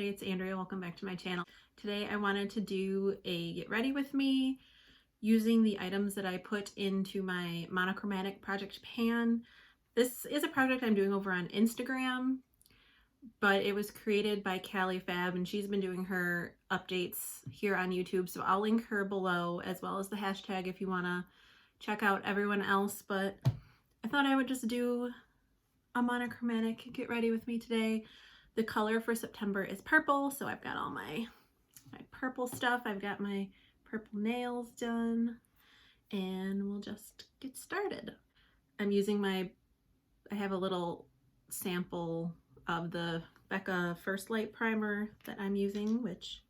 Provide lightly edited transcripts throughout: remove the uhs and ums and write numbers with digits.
everybody, it's Andrea. Welcome back to my channel. Today I wanted to do a get ready with me using the items that I put into my monochromatic project pan. This is a project I'm doing over on Instagram, but it was created by Callie Fab and she's been doing her updates here on YouTube, so I'll link her below as well as the hashtag if you want to check out everyone else. But I thought I would just do a monochromatic get ready with me today. The color for September is purple, so I've got all my purple stuff. I've got my purple nails done, and we'll just get started. I'm using I have a little sample of the Becca First Light primer that I'm using, which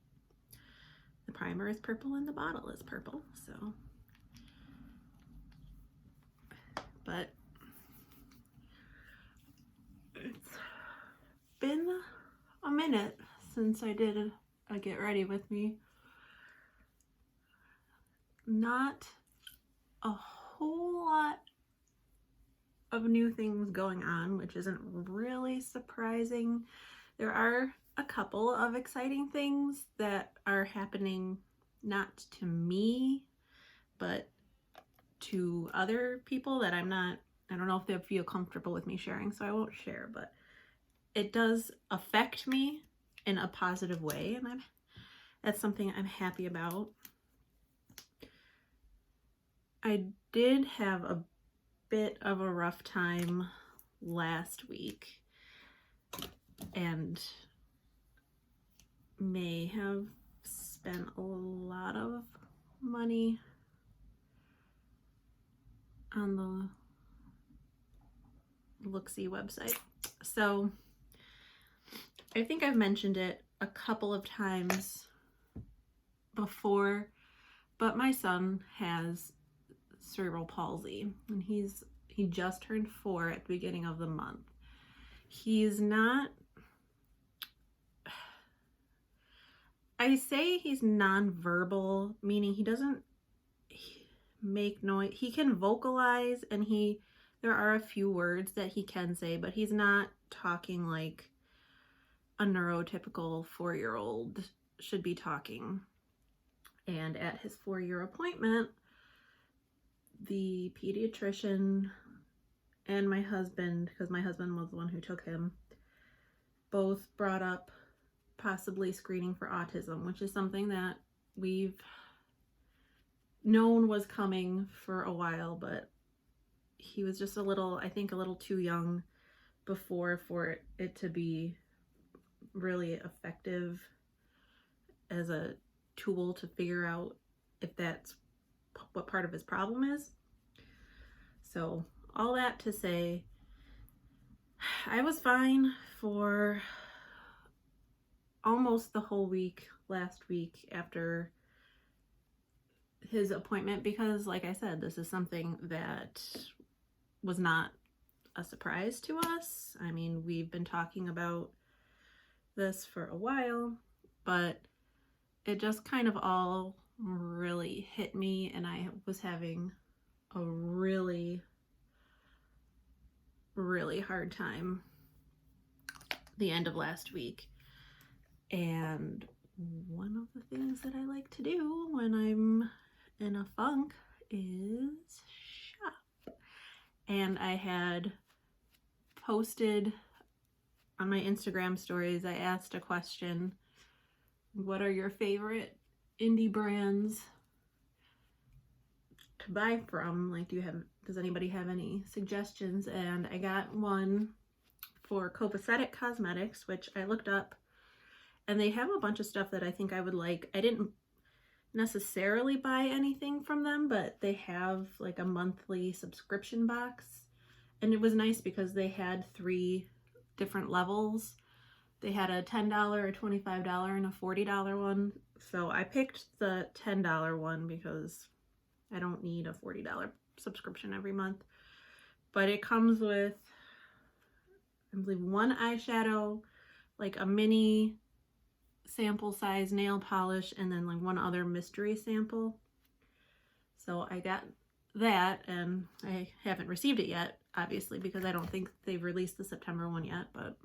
the primer is purple and the bottle is purple, so. But it's been a minute since I did a get ready with me. Not a whole lot of new things going on, which isn't really surprising. There are a couple of exciting things that are happening, not to me, but to other people that I don't know if they feel comfortable with me sharing, so I won't share, but it does affect me in a positive way, and that's something I'm happy about. I did have a bit of a rough time last week and may have spent a lot of money on the Looksy website. So I think I've mentioned it a couple of times before, but my son has cerebral palsy and he just turned 4 at the beginning of the month. He's not, I say he's nonverbal, meaning he doesn't make noise. He can vocalize and there are a few words that he can say, but he's not talking like a neurotypical 4-year-old should be talking. And at his 4-year appointment, the pediatrician and my husband, because my husband was the one who took him, both brought up possibly screening for autism, which is something that we've known was coming for a while, but he was just I think a little too young before for it to be really effective as a tool to figure out if that's what part of his problem is. So all that to say, I was fine for almost the whole week last week after his appointment, because like I said, this is something that was not a surprise to us. I mean, we've been talking about this for a while, but it just kind of all really hit me, and I was having a really hard time the end of last week. And one of the things that I like to do when I'm in a funk is shop. And I had posted on my Instagram stories, I asked a question: what are your favorite indie brands to buy from? Like, does anybody have any suggestions? And I got one for Colourpop Cosmetics, which I looked up, and they have a bunch of stuff that I think I would like. I didn't necessarily buy anything from them, but they have like a monthly subscription box, and it was nice because they had 3 different levels. They had a $10, a $25, and a $40 one. So I picked the $10 one because I don't need a $40 subscription every month. But it comes with, I believe, 1 eyeshadow, like a mini sample size nail polish, and then like 1 other mystery sample. So I got that, and I haven't received it yet, obviously, because I don't think they've released the September one yet, but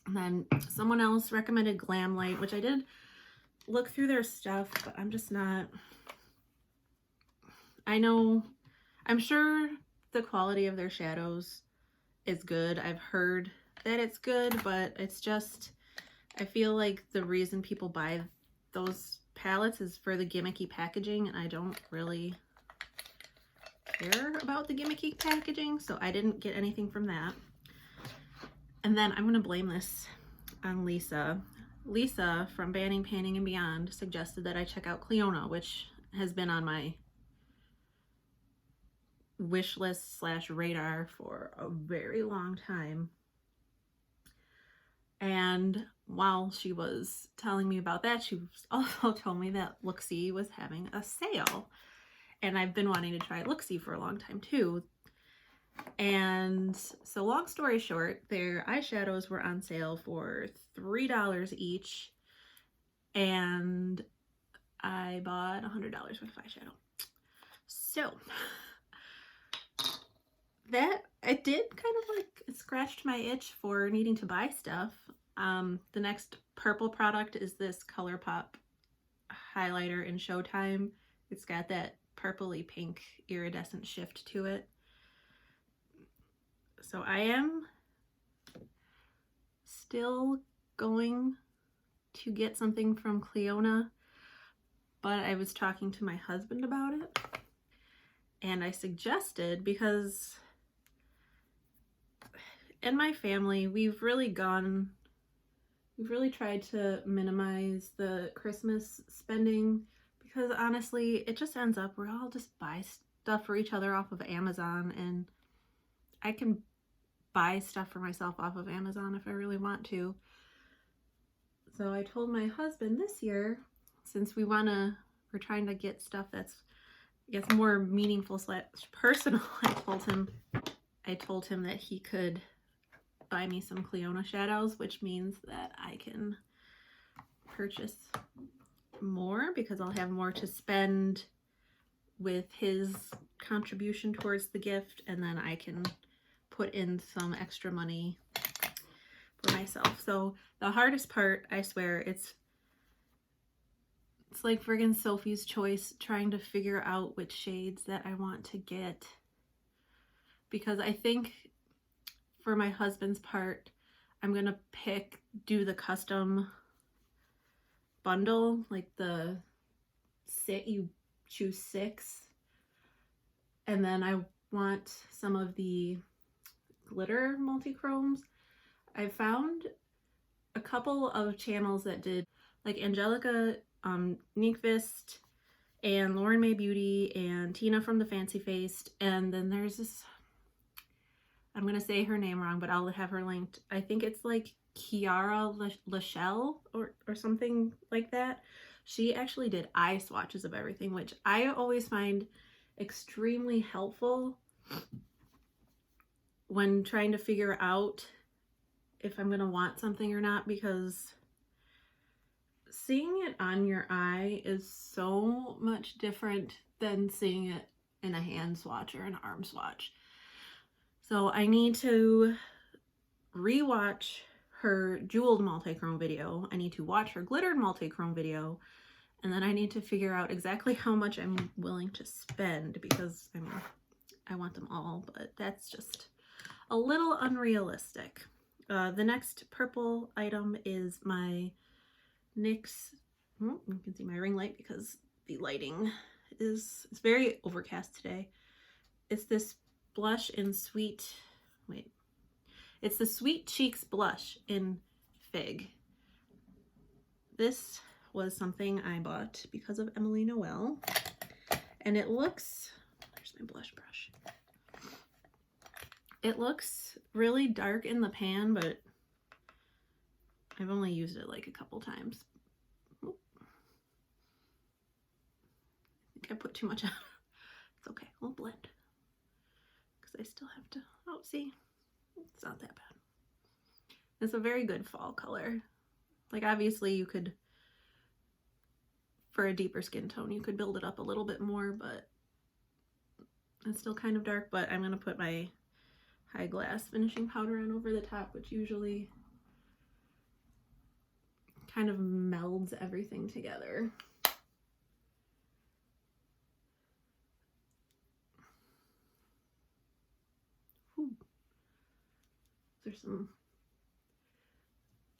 And then someone else recommended Glam Light, which I did look through their stuff, but I'm just not... I'm sure the quality of their shadows is good. I've heard that it's good, but it's just, I feel like the reason people buy those palettes is for the gimmicky packaging, and I don't really care about the gimmicky packaging, so I didn't get anything from that. And then I'm going to blame this on Lisa. Lisa from Banning, Panning, and Beyond suggested that I check out Clionadh, which has been on my wish list / radar for a very long time. And while she was telling me about that, she also told me that Looksy was having a sale. And I've been wanting to try Looksy for a long time too. And so long story short, their eyeshadows were on sale for $3 each. And I bought $100 worth of eyeshadow. So that, it did kind of like, it scratched my itch for needing to buy stuff. The next purple product is this Colourpop highlighter in Showtime. It's got that purpley pink iridescent shift to it. So I am still going to get something from Clionadh, but I was talking to my husband about it, and I suggested, because in my family, we've really tried to minimize the Christmas spending, because honestly, it just ends up we're all just buy stuff for each other off of Amazon, and I can buy stuff for myself off of Amazon if I really want to. So I told my husband this year, since we're trying to get stuff that's, I guess, more meaningful / personal, I told him that he could buy me some Clionadh shadows, which means that I can purchase more because I'll have more to spend with his contribution towards the gift, and then I can put in some extra money for myself. So the hardest part, I swear, it's like friggin' Sophie's Choice, trying to figure out which shades that I want to get, because I think for my husband's part, I'm gonna do the custom bundle, like you choose 6, and then I want some of the glitter multi-chromes. I found a couple of channels that did, like Angelica Nyqvist and Lauren May Beauty and Tina from the Fancy Faced, and then there's this, I'm gonna say her name wrong, but I'll have her linked. I think it's like Kiara Lachelle or something like that. She actually did eye swatches of everything, which I always find extremely helpful when trying to figure out if I'm gonna want something or not, because seeing it on your eye is so much different than seeing it in a hand swatch or an arm swatch. So I need to rewatch her jeweled multi-chrome video. I need to watch her glittered multi-chrome video. And then I need to figure out exactly how much I'm willing to spend, because I mean, I want them all, but that's just a little unrealistic. The next purple item is my NYX, you can see my ring light because the lighting it's very overcast today. It's this blush in it's the Sweet Cheeks blush in Fig. This was something I bought because of Emily Noel, and it looks, there's my blush brush. It looks really dark in the pan, but I've only used it like a couple times. I think I put too much on. It's okay, we'll blend. Because I still have to, oh, see, it's not that bad. It's a very good fall color. Like, obviously you could, for a deeper skin tone, you could build it up a little bit more, but it's still kind of dark. But I'm gonna put my High Glass finishing powder on over the top, which usually kind of melds everything together. Ooh. There's some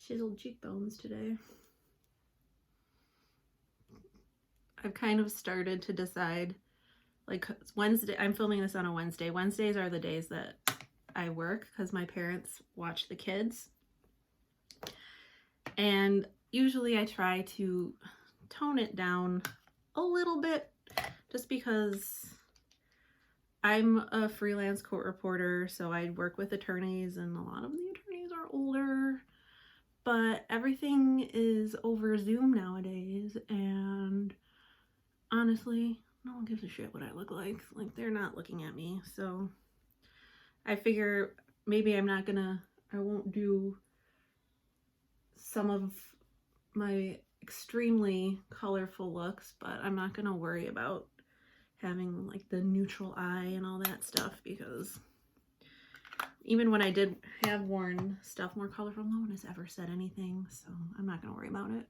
chiseled cheekbones today. I've kind of started to decide, like Wednesday, I'm filming this on a Wednesday. Wednesdays are the days that I work because my parents watch the kids. And usually I try to tone it down a little bit just because I'm a freelance court reporter, so I work with attorneys, and a lot of the attorneys are older, but everything is over Zoom nowadays, and honestly, no one gives a shit what I look like. Like, they're not looking at me, so I figure maybe I won't do some of my extremely colorful looks, but I'm not gonna worry about having like the neutral eye and all that stuff, because even when I did have worn stuff more colorful, no one has ever said anything, so I'm not gonna worry about it.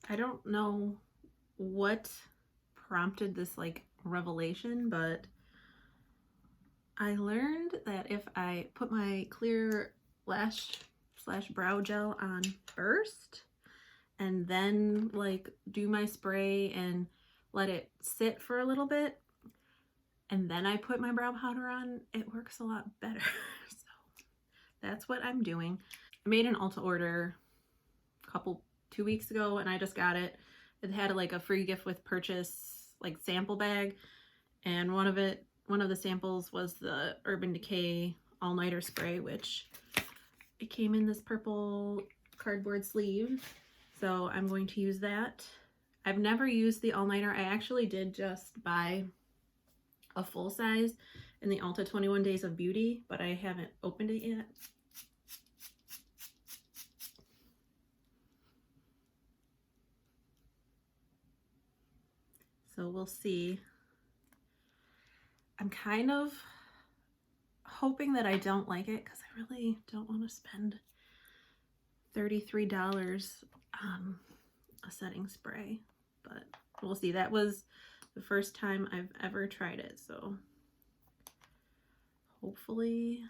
I don't know what prompted this like revelation, but I learned that if I put my clear lash / brow gel on first and then like do my spray and let it sit for a little bit and then I put my brow powder on, it works a lot better. So that's what I'm doing. I made an Ulta order 2 weeks ago and I just got it. It had like a free gift with purchase, like sample bag, and one of the samples was the Urban Decay all-nighter spray, which it came in this purple cardboard sleeve, so I'm going to use that. I've never used the all-nighter. I actually did just buy a full size in the Ulta 21 Days of Beauty, but I haven't opened it yet. So we'll see. I'm kind of hoping that I don't like it because I really don't want to spend $33 on a setting spray, but we'll see. That was the first time I've ever tried it, so hopefully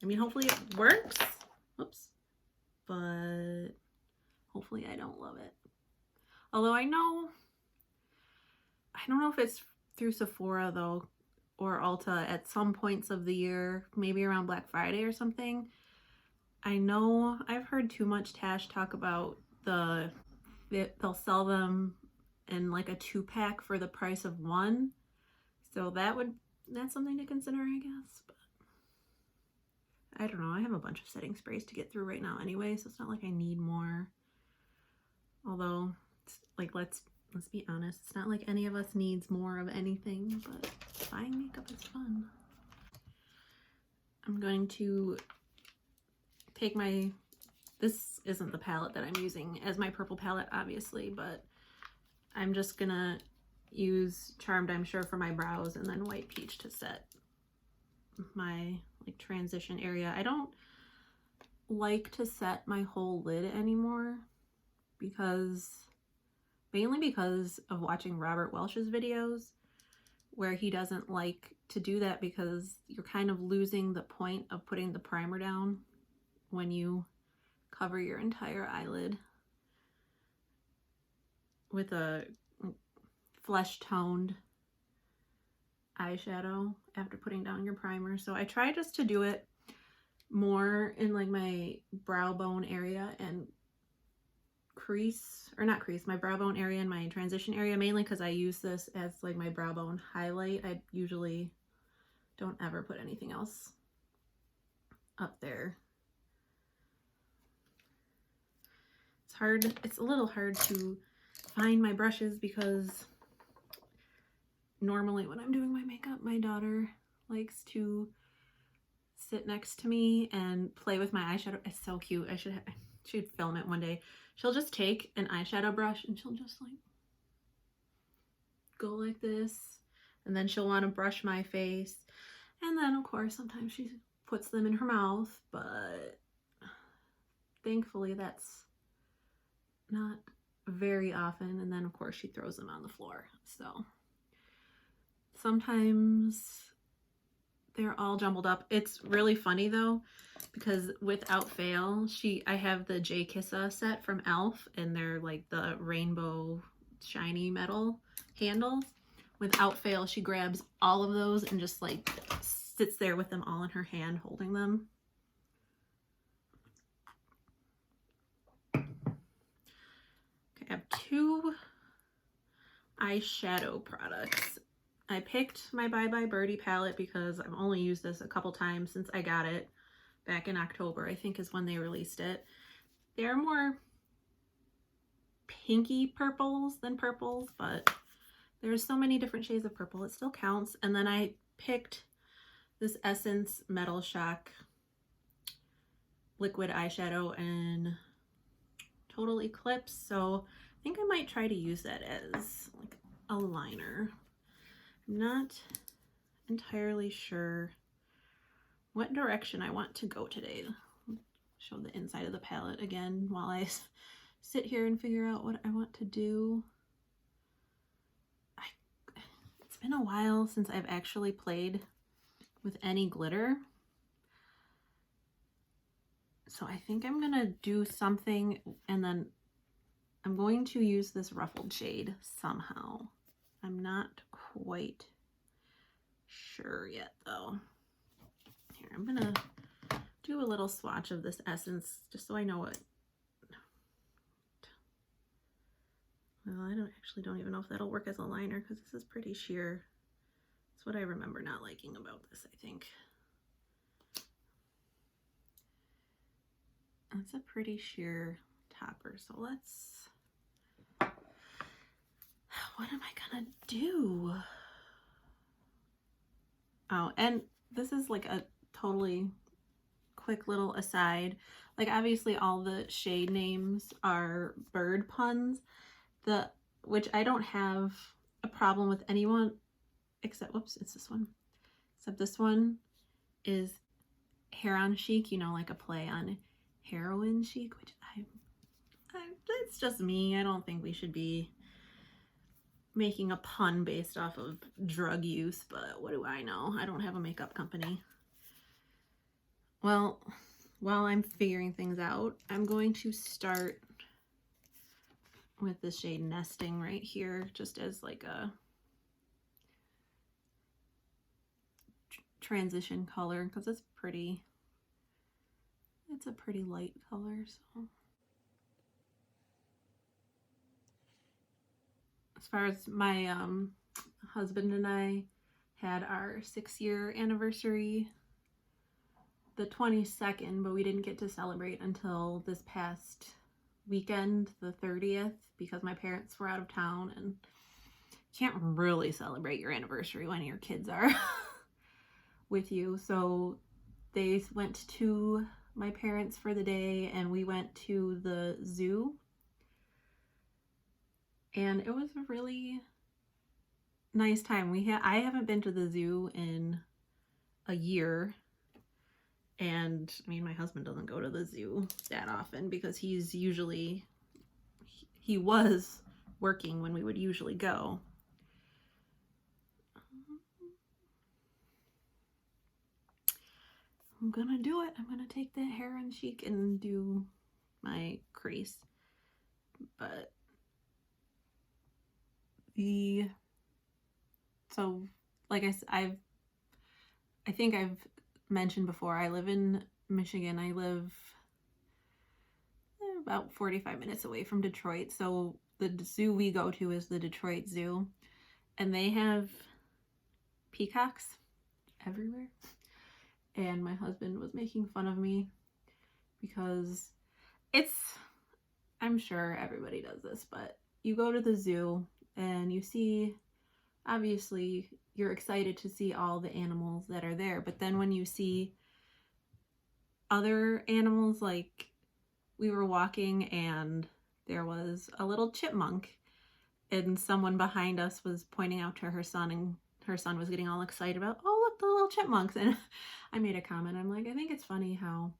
it works. Oops. But hopefully I don't love it. Although I don't know if it's through Sephora though, or Ulta at some points of the year, maybe around Black Friday or something. I know I've heard Too Much Tash talk about they'll sell them in like a 2-pack for the price of 1. So that's something to consider, I guess. But I don't know. I have a bunch of setting sprays to get through right now anyway, so it's not like I need more. Although, it's like, let's be honest, it's not like any of us needs more of anything, but buying makeup is fun. I'm going to take this isn't the palette that I'm using as my purple palette, obviously, but I'm just gonna use Charmed, I'm Sure, for my brows, and then White Peach to set my like transition area. I don't like to set my whole lid anymore mainly because of watching Robert Welch's videos, where he doesn't like to do that because you're kind of losing the point of putting the primer down when you cover your entire eyelid with a flesh toned eyeshadow after putting down your primer. So I try just to do it more in like my brow bone area and my brow bone area and my transition area, mainly because I use this as like my brow bone highlight. I usually don't ever put anything else up there. It's a little hard to find my brushes because normally when I'm doing my makeup, my daughter likes to sit next to me and play with my eyeshadow. It's so cute. I should film it one day. She'll just take an eyeshadow brush and she'll just like go like this, and then she'll want to brush my face, and then of course sometimes she puts them in her mouth, but thankfully that's not very often. And then of course she throws them on the floor. So sometimes they're all jumbled up. It's really funny though, because without fail, I have the J Kissa set from e.l.f. and they're like the rainbow shiny metal handles. Without fail, she grabs all of those and just like sits there with them all in her hand holding them. Okay, I have 2 eyeshadow products. I picked my Bye Bye Birdie palette because I've only used this a couple times since I got it back in October, I think is when they released it. They're more pinky purples than purples, but there's so many different shades of purple, it still counts. And then I picked this Essence Metal Shock liquid eyeshadow in Total Eclipse, so I think I might try to use that as like a liner. I'm not entirely sure what direction I want to go today. Show the inside of the palette again while I sit here and figure out what I want to do. It's been a while since I've actually played with any glitter, so I think I'm gonna do something, and then I'm going to use this ruffled shade somehow. I'm not quite sure yet though. Here, I'm gonna do a little swatch of this Essence just so I know what. Well, I don't even know if that'll work as a liner because this is pretty sheer. That's what I remember not liking about this, I think. That's a pretty sheer topper, so let's, what am I gonna do? Oh, and this is like a totally quick little aside. Like obviously all the shade names are bird puns, which I don't have a problem with anyone except, whoops, it's this one. Except this one is Heron Chic, you know, like a play on heroin chic, which it's just me. I don't think we should be making a pun based off of drug use, but what do I know? I don't have a makeup company. Well, while I'm figuring things out, I'm going to start with the shade Nesting right here, just as like a transition color, because it's pretty, it's a pretty light color. So as far as my husband and I had our 6-year anniversary the 22nd, but we didn't get to celebrate until this past weekend, the 30th, because my parents were out of town, and you can't really celebrate your anniversary when your kids are with you. So they went to my parents for the day and we went to the zoo, and it was a really nice time. I haven't been to the zoo in a year, and I mean, my husband doesn't go to the zoo that often because he was working when we would usually go. I'm gonna do it. I'm gonna take the Heron Chic and do my crease. But so like I think I've mentioned before, I live in Michigan. I live about 45 minutes away from Detroit. So the zoo we go to is the Detroit Zoo, and they have peacocks everywhere. And my husband was making fun of me because I'm sure everybody does this, but you go to the zoo and you see, obviously you're excited to see all the animals that are there, but then when you see other animals, like we were walking and there was a little chipmunk, and someone behind us was pointing out to her son, and her son was getting all excited about, oh, look, the little chipmunks. And I made a comment. I'm like, I think it's funny how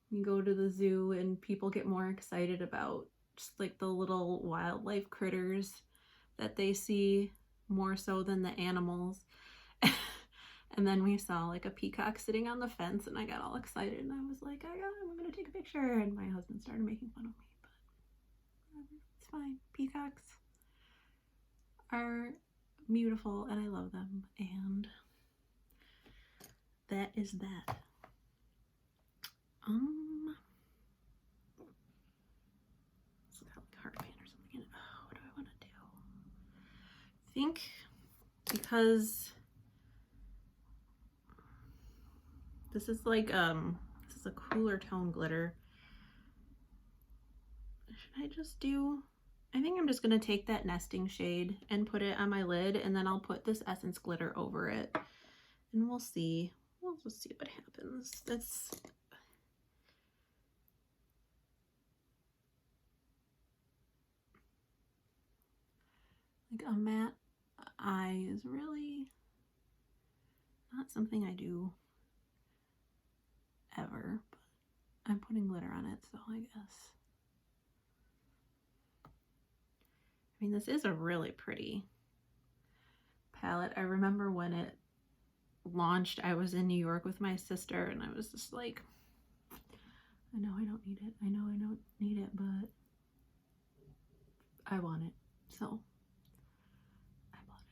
you go to the zoo and people get more excited about just like the little wildlife critters that they see more so than the animals. And then we saw like a peacock sitting on the fence, and I got all excited, and I was like, I'm gonna take a picture. And my husband started making fun of me, but whatever, it's fine. Peacocks are beautiful and I love them, and that is that. It's got like heart paint or something in it. Oh, what do I want to do? I think because this is like this is a cooler tone glitter, should I just do, I think I'm just gonna take that nesting shade and put it on my lid, and then I'll put this essence glitter over it, and we'll see. We'll just see what happens. That's like a matte eye is really not something I do ever, but I'm putting glitter on it, so I guess. I mean, this is a really pretty palette. I remember when it launched, I was in New York with my sister, and I was just like, I know I don't need it. I know I don't need it, but I want it. So I bought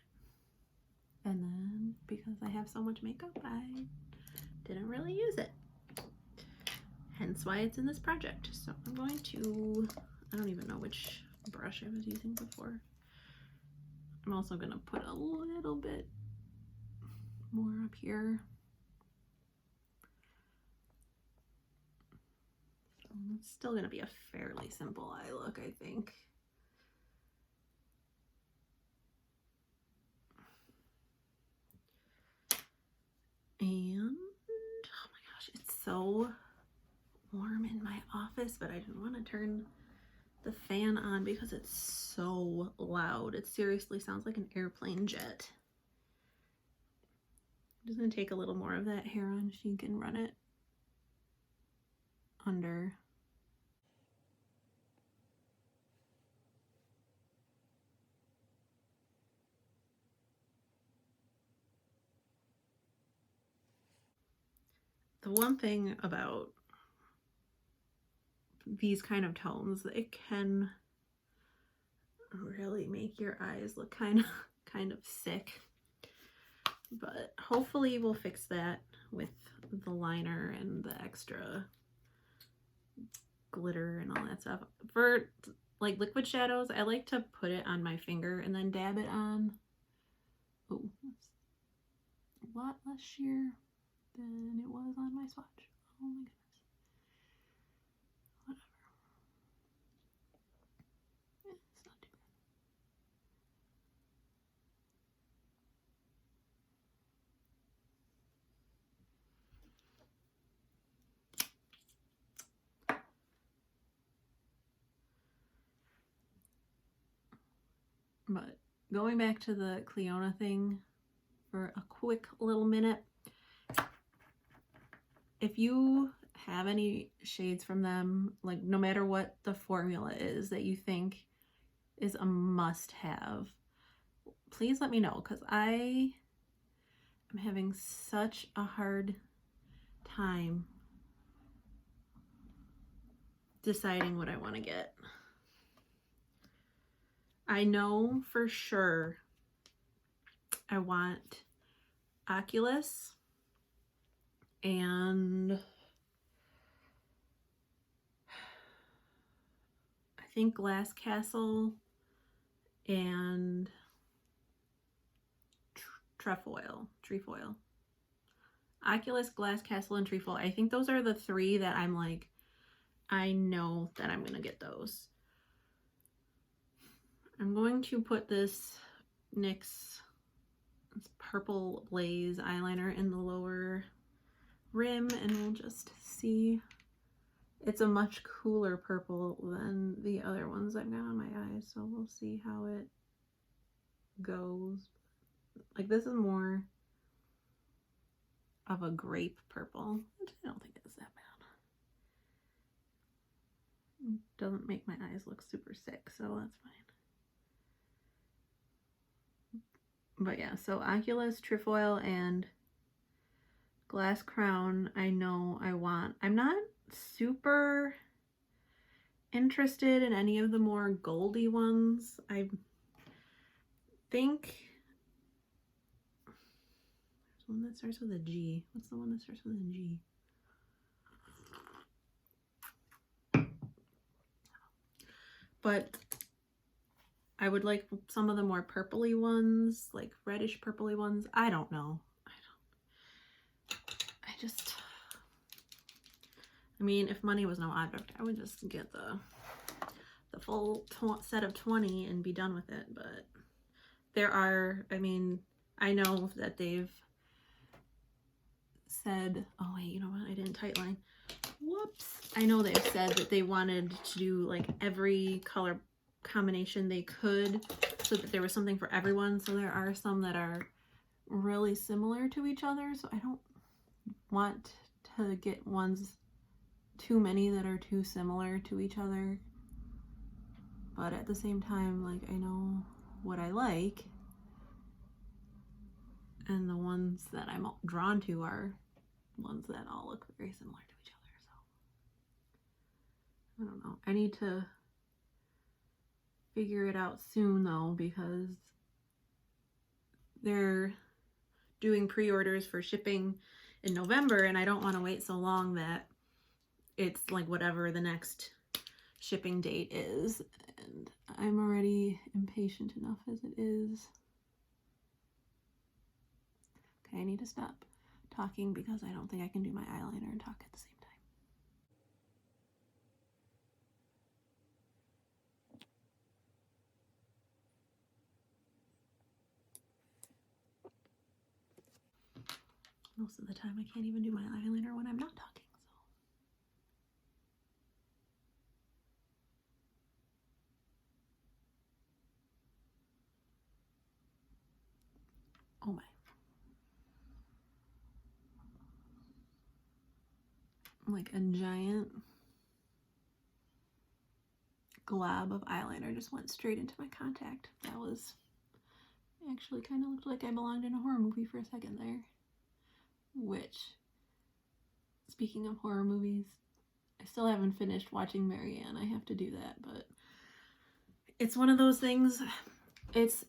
it. And then because I have so much makeup, I didn't really use it. Hence why it's in this project. So I'm going to, I don't even know which brush I was using before. I'm also going to put a little bit more up here. So it's still going to be a fairly simple eye look, I think. And oh my gosh, it's so warm in my office, but I didn't want to turn the fan on because it's so loud. It seriously sounds like an airplane jet. I'm just going to take a little more of that hair on so you can run it under. The one thing about these kind of tones, it can really make your eyes look kind of sick, but hopefully we'll fix that with the liner and the extra glitter and all that stuff. For like liquid shadows, I like to put it on my finger and then dab it on. Oh, that's a lot less sheer than it was on my swatch. Oh my goodness. Whatever. It's not too bad. But going back to the Clionadh thing for a quick little minute, if you have any shades from them, like no matter what the formula is that you think is a must-have, please let me know, because I am having such a hard time deciding what I want to get. I know for sure I want Oculus and I think Glass Castle and trefoil. Oculus, Glass Castle, and trefoil. I think those are the three that I'm like, I know that I'm gonna get those. I'm going to put this NYX Purple Blaze eyeliner in the lower rim, and we'll just see. It's a much cooler purple than the other ones I've got on my eyes, so we'll see how it goes. Like this is more of a grape purple, which I don't think it's that bad. It doesn't make my eyes look super sick, so that's fine. But yeah, so Oculus, Trefoil, and Glass Crown I know I want. I'm not super interested in any of the more goldy ones. I think there's one that starts with a G. What's the one that starts with a G? But I would like some of the more purpley ones, like reddish purpley ones. I don't know. I mean, if money was no object, I would just get the full set of 20 and be done with it. But there are, I mean, I know that they've said, oh wait, you know what? I didn't tightline. Whoops. I know they've said that they wanted to do like every color combination they could so that there was something for everyone. So there are some that are really similar to each other. So I don't want to get ones too many that are too similar to each other. But at the same time, like, I know what I like. And the ones that I'm drawn to are ones that all look very similar to each other. So I don't know. I need to figure it out soon though, because they're doing pre-orders for shipping in November, and I don't want to wait so long that it's like whatever the next shipping date is, and I'm already impatient enough as it is. Okay, I need to stop talking because I don't think I can do my eyeliner and talk at the same time. Most of the time I can't even do my eyeliner when I'm not talking, so. Oh my. Like a giant glob of eyeliner just went straight into my contact. That was actually kind of looked like I belonged in a horror movie for a second there. Which, speaking of horror movies, I still haven't finished watching Marianne. I have to do that, but it's one of those things. It's,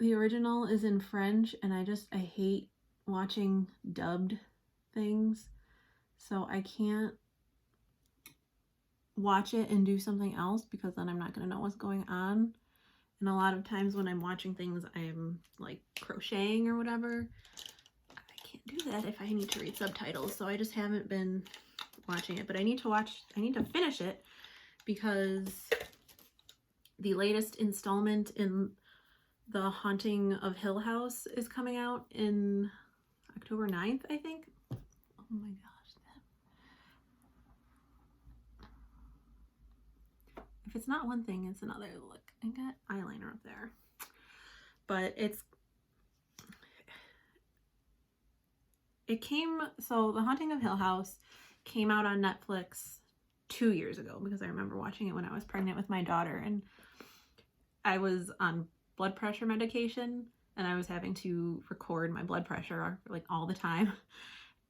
the original is in French, and I hate watching dubbed things. So I can't watch it and do something else because then I'm not going to know what's going on. And a lot of times when I'm watching things, I'm like crocheting or whatever. I can't do that if I need to read subtitles. So I just haven't been watching it, but I need to finish it because the latest installment in The Haunting of Hill House is coming out in October 9th, I think. Oh my gosh. If it's not one thing, it's another. Look, I got eyeliner up there. But so The Haunting of Hill House came out on Netflix 2 years ago because I remember watching it when I was pregnant with my daughter, and I was on blood pressure medication and I was having to record my blood pressure like all the time.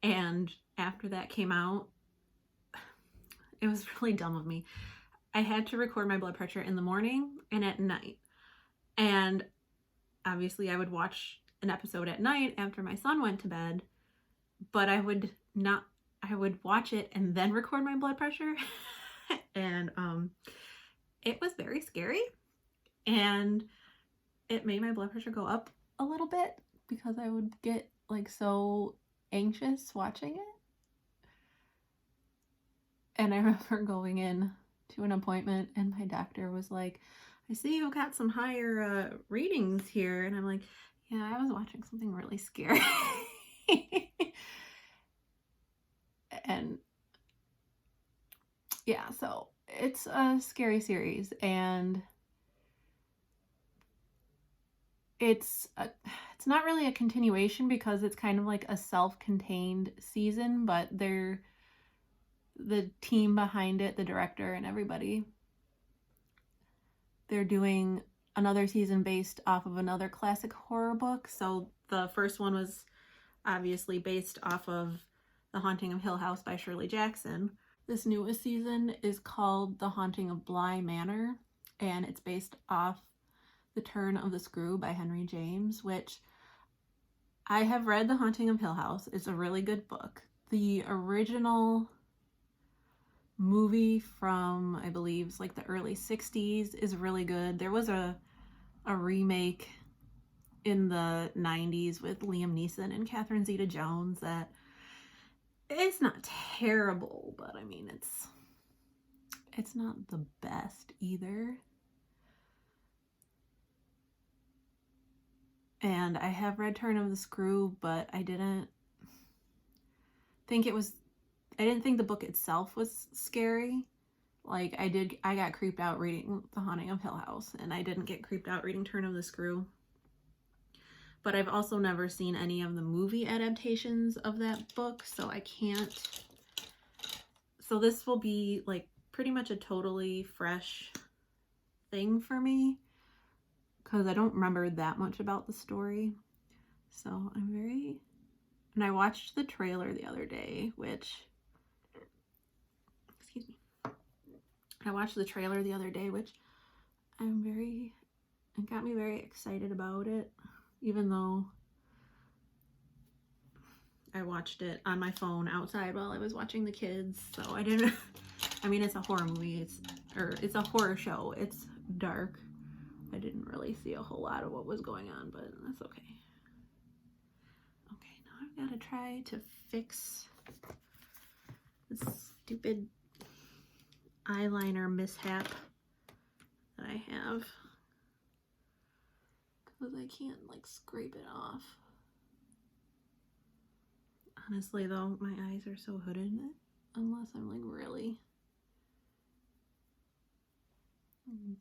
And after that came out, it was really dumb of me. I had to record my blood pressure in the morning and at night. And obviously I would watch an episode at night after my son went to bed, but I would watch it and then record my blood pressure. And it was very scary, and it made my blood pressure go up a little bit because I would get like so anxious watching it. And I remember going in to an appointment and my doctor was like, I see you got some higher readings here. And I'm like, yeah, I was watching something really scary. And yeah, so it's a scary series, and It's not really a continuation because it's kind of like a self-contained season, but the team behind it, the director and everybody, they're doing another season based off of another classic horror book. So the first one was obviously based off of The Haunting of Hill House by Shirley Jackson. This newest season is called The Haunting of Bly Manor, and it's based off The Turn of the Screw by Henry James, which I have read. The Haunting of Hill House. It's a really good book. The original movie from, I believe, it's like the early 60s is really good. There was a remake in the 90s with Liam Neeson and Catherine Zeta-Jones that it's not terrible, but I mean, it's not the best either. And I have read Turn of the Screw, but I didn't think the book itself was scary. Like, I got creeped out reading The Haunting of Hill House, and I didn't get creeped out reading Turn of the Screw. But I've also never seen any of the movie adaptations of that book, so I can't. So this will be like pretty much a totally fresh thing for me because I don't remember that much about the story. So and I watched the trailer the other day, I watched the trailer the other day, which it got me very excited about it, even though I watched it on my phone outside while I was watching the kids. So I didn't, I mean, it's a horror movie, it's a horror show. It's dark. I didn't really see a whole lot of what was going on, but that's okay. Okay, now I've got to try to fix this stupid eyeliner mishap that I have because I can't like scrape it off. Honestly though, my eyes are so hooded unless I'm like really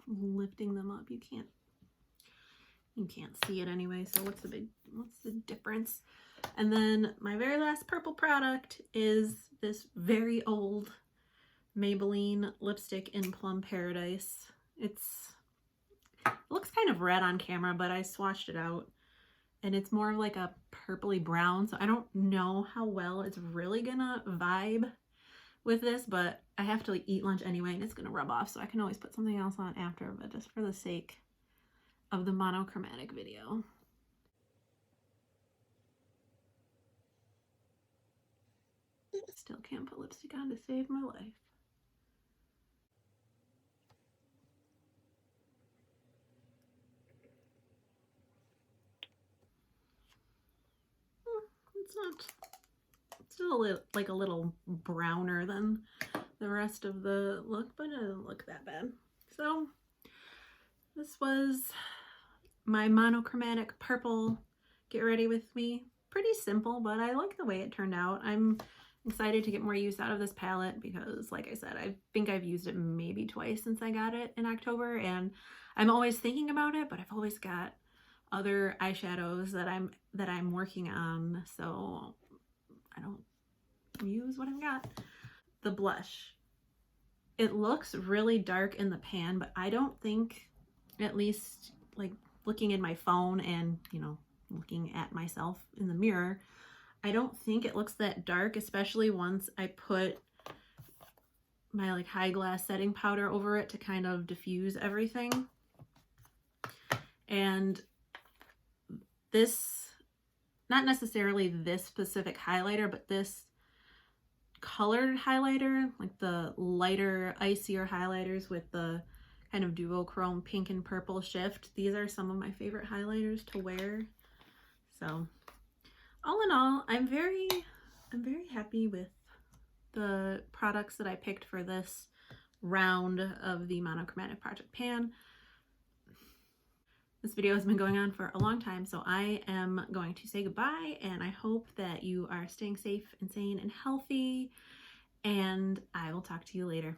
lifting them up, you can't see it anyway. So what's the difference? And then my very last purple product is this very old Maybelline lipstick in Plum Paradise. It looks kind of red on camera, but I swatched it out and it's more of like a purpley brown. So I don't know how well it's really gonna vibe with this, but I have to eat lunch anyway and it's gonna rub off, so I can always put something else on after, but just for the sake of the monochromatic video. Still can't put lipstick on to save my life. It's still like a little browner than the rest of the look, but it doesn't look that bad. So this was my monochromatic purple Get Ready With Me. Pretty simple, but I like the way it turned out. I'm excited to get more use out of this palette because, like I said, I think I've used it maybe twice since I got it in October, and I'm always thinking about it, but I've always got other eyeshadows that I'm working on, so I don't use what I've got. The blush. It looks really dark in the pan, but I don't think, at least like looking in my phone and, you know, looking at myself in the mirror, I don't think it looks that dark, especially once I put my like high glass setting powder over it to kind of diffuse everything. And this, not necessarily this specific highlighter, but this colored highlighter, like the lighter, icier highlighters with the kind of duochrome pink and purple shift, these are some of my favorite highlighters to wear. So all in all, I'm very happy with the products that I picked for this round of the monochromatic project pan. This video has been going on for a long time, so I am going to say goodbye, and I hope that you are staying safe and sane and healthy, and I will talk to you later.